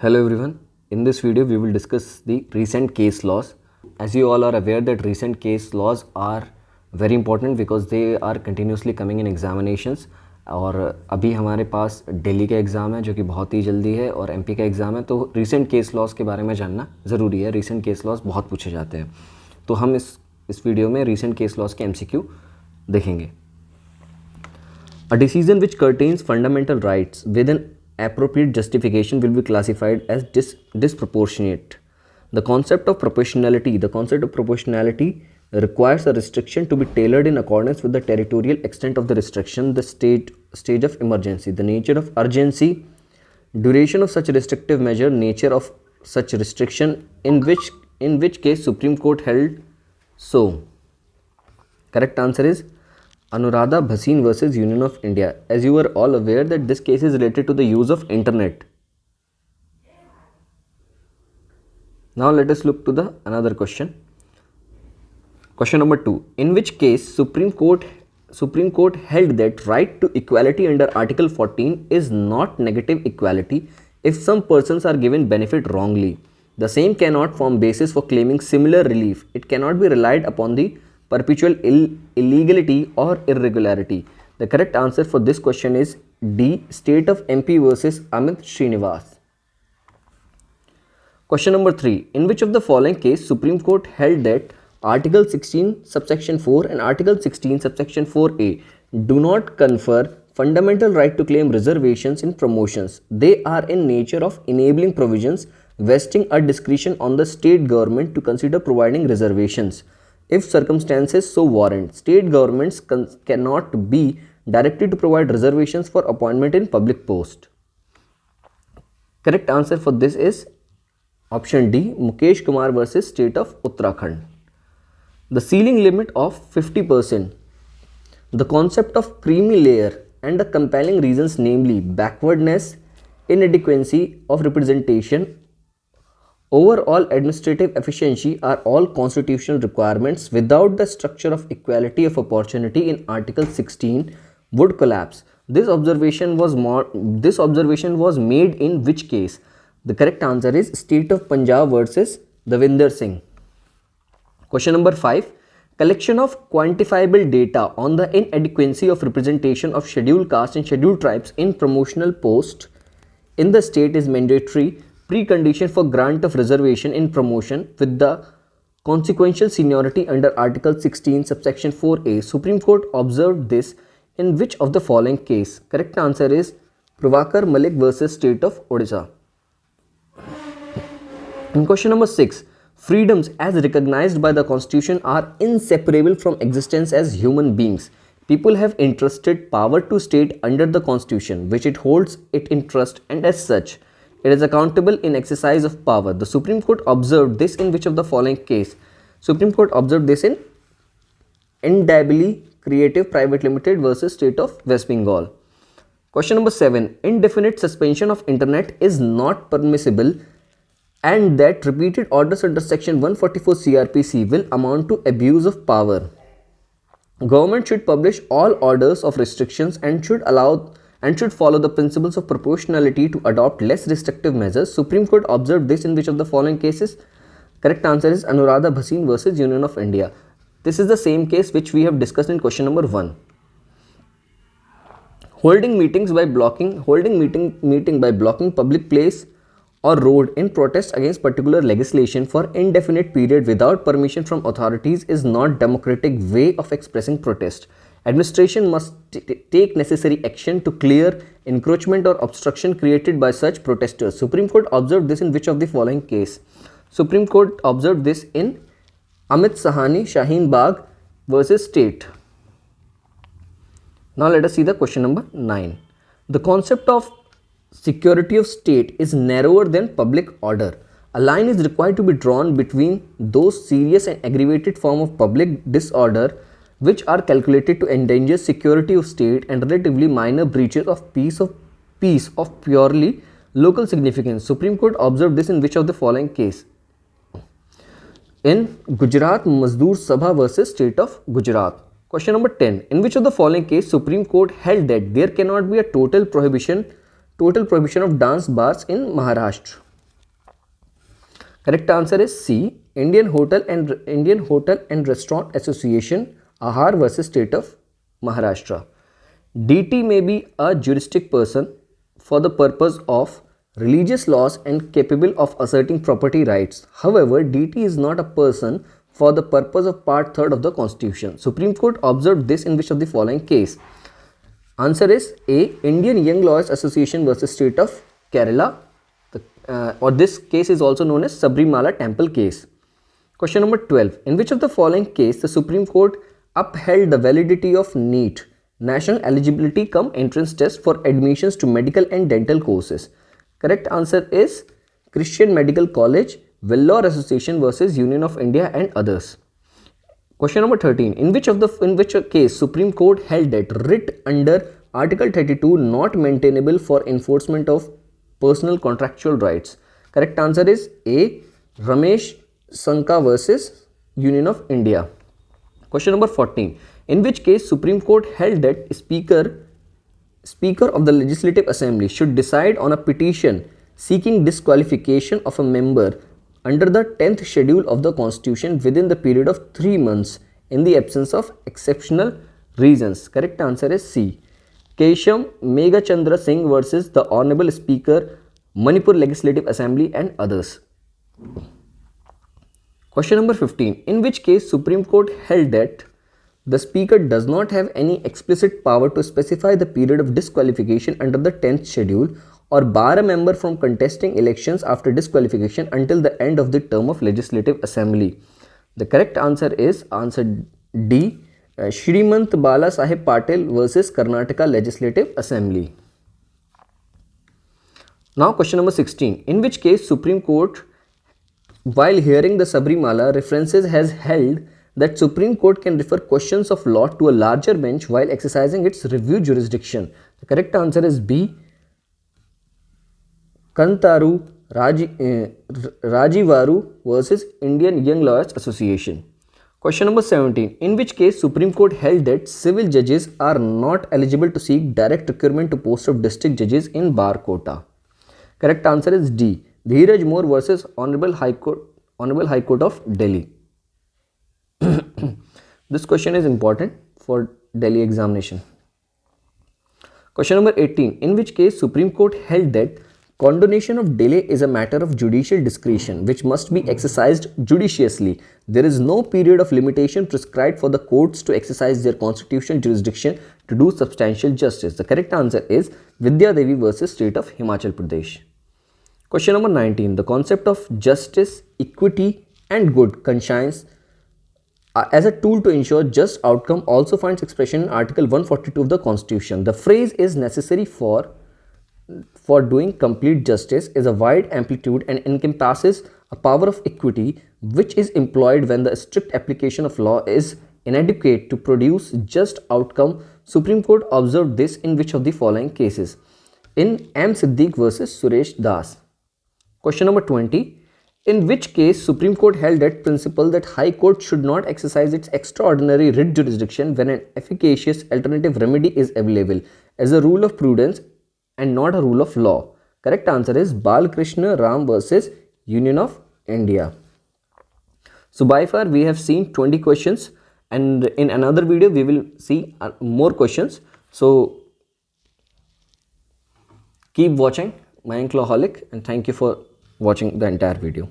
Hello everyone. In this video we will discuss the recent case laws. As you all are aware that recent case laws are very important because they are continuously coming in examinations. और अभी हमारे पास दिल्ली का exam है जो कि बहुत ही जल्दी है और एमपी का एग्ज़ाम है, तो रिसेंट केस लॉज के बारे में जानना ज़रूरी है. रिसेंट केस लॉज बहुत पूछे जाते हैं, तो हम इस वीडियो में रिसेंट केस लॉज के एमसीक्यू देखेंगे. A decision which curtains fundamental rights with an appropriate justification will be classified as disproportionate. The concept of proportionality requires a restriction to be tailored in accordance with the territorial extent of the restriction, the stage of emergency, the nature of urgency, duration of such restrictive measure, nature of such restriction, in which case Supreme Court held so. Correct answer is Anuradha Bhasin versus Union of India. As you are all aware that this case is related to the use of internet. Now let us look to the another question. Question number 2. In which case Supreme Court held that right to equality under Article 14 is not negative equality if some persons are given benefit wrongly. The same cannot form basis for claiming similar relief. It cannot be relied upon the perpetual illegality or irregularity. The correct answer for this question is D. State of MP versus Amit Srinivas. Question number 3. In which of the following case Supreme Court held that Article 16 subsection 4 and Article 16 subsection 4A do not confer fundamental right to claim reservations in promotions. They are in nature of enabling provisions vesting a discretion on the state government to consider providing reservations. If circumstances so warrant, state governments cannot be directed to provide reservations for appointment in public post. Correct answer for this is option D. Mukesh Kumar versus State of Uttarakhand. The ceiling limit of 50%. The concept of creamy layer and the compelling reasons, namely backwardness, inadequacy of representation, overall administrative efficiency, are all constitutional requirements without the structure of equality of opportunity in Article 16 would collapse. This observation was made in which case? The correct answer is State of Punjab versus Davinder Singh. Question number 5. Collection of quantifiable data on the inadequacy of representation of scheduled castes and scheduled tribes in promotional post in the state is mandatory precondition for grant of reservation in promotion with the consequential seniority under Article 16 subsection 4A. Supreme Court observed this in which of the following case? Correct answer is Prabhakar Malik versus State of Odisha. In question number 6, freedoms as recognized by the Constitution are inseparable from existence as human beings. People have entrusted power to state under the Constitution, which it holds it in trust, and as such it is accountable in exercise of power. The Supreme Court observed this in which of the following case? Supreme Court observed this in Indabili Creative Private Limited versus State of West Bengal. Question number 7. Indefinite suspension of internet is not permissible and that repeated orders under section 144 CRPC will amount to abuse of power. Government should publish all orders of restrictions and should follow the principles of proportionality to adopt less restrictive measures. Supreme Court observed this in which of the following cases? Correct answer is Anuradha Bhasin versus Union of India. This is the same case which we have discussed in question number 1. Holding meeting by blocking public place or road in protest against particular legislation for indefinite period without permission from authorities is not democratic way of expressing protest. Administration must take necessary action to clear encroachment or obstruction created by such protesters. Supreme Court observed this in which of the following case? Supreme Court observed this in Amit Sahani Shaheen Bagh versus State. Now let us see the question number 9. The concept of security of state is narrower than public order. A line is required to be drawn between those serious and aggravated form of public disorder which are calculated to endanger security of state and relatively minor breaches of peace of purely local significance. Supreme Court observed this in which of the following case? In Gujarat Mazdoor Sabha versus State of Gujarat. Question number 10. In which of the following case Supreme Court held that there cannot be a total prohibition of dance bars in Maharashtra? Correct answer is C. Indian Hotel and Restaurant Association, Ahar versus State of Maharashtra. DT may be a juristic person for the purpose of religious laws and capable of asserting property rights. However, DT is not a person for the purpose of Part 3rd of the Constitution. Supreme Court observed this in which of the following case? Answer is A. Indian Young Lawyers Association versus State of Kerala. Or this case is also known as Sabrimala Temple case. Question number 12. In which of the following case the Supreme Court upheld the validity of NEET, National Eligibility Cum Entrance Test for admissions to medical and dental courses? Correct answer is Christian Medical College, Vellore Association versus Union of India and others. Question number 13. In which case Supreme Court held that writ under Article 32 not maintainable for enforcement of personal contractual rights? Correct answer is A. Ramesh Sanka versus Union of India. Question number 14. In which case Supreme Court held that Speaker of the Legislative Assembly should decide on a petition seeking disqualification of a member under the 10th schedule of the Constitution within the period of 3 months in the absence of exceptional reasons? Correct answer is C. Kesham Meghachandra Singh versus the Honorable Speaker, Manipur Legislative Assembly and others. Question number 15. In which case Supreme Court held that the Speaker does not have any explicit power to specify the period of disqualification under the 10th schedule or bar a member from contesting elections after disqualification until the end of the term of Legislative Assembly? The correct answer is answer D. Shrimant Bala Saheb Patil versus Karnataka Legislative Assembly. Now question number 16. In which case Supreme Court, while hearing the Sabrimala references, has held that Supreme Court can refer questions of law to a larger bench while exercising its review jurisdiction? The correct answer is B. Kantaru Rajivaru versus Indian Young Lawyers Association. Question number 17. In which case Supreme Court held that civil judges are not eligible to seek direct recruitment to post of district judges in bar quota? Correct answer is D. Dheeraj Moore versus Honorable High Court of Delhi. This question is important for Delhi examination. Question number 18. In which case Supreme Court held that condonation of delay is a matter of judicial discretion which must be exercised judiciously. There is no period of limitation prescribed for the courts to exercise their constitutional jurisdiction to do substantial justice. The correct answer is Vidya Devi versus State of Himachal Pradesh. Question number 19. The concept of justice, equity and good conscience as a tool to ensure just outcome also finds expression in Article 142 of the Constitution. The phrase is necessary for doing complete justice is a wide amplitude and encompasses a power of equity which is employed when the strict application of law is inadequate to produce just outcome. Supreme Court observed this in which of the following cases? In M. Siddique versus Suresh Das. Question number 20. In which case Supreme Court held that principle that High Court should not exercise its extraordinary writ jurisdiction when an efficacious alternative remedy is available as a rule of prudence and not a rule of law? Correct answer is Balkrishna Ram versus Union of India. So by far we have seen 20 questions and in another video we will see more questions. So keep watching Mayank Lawholic and thank you for watching the entire video.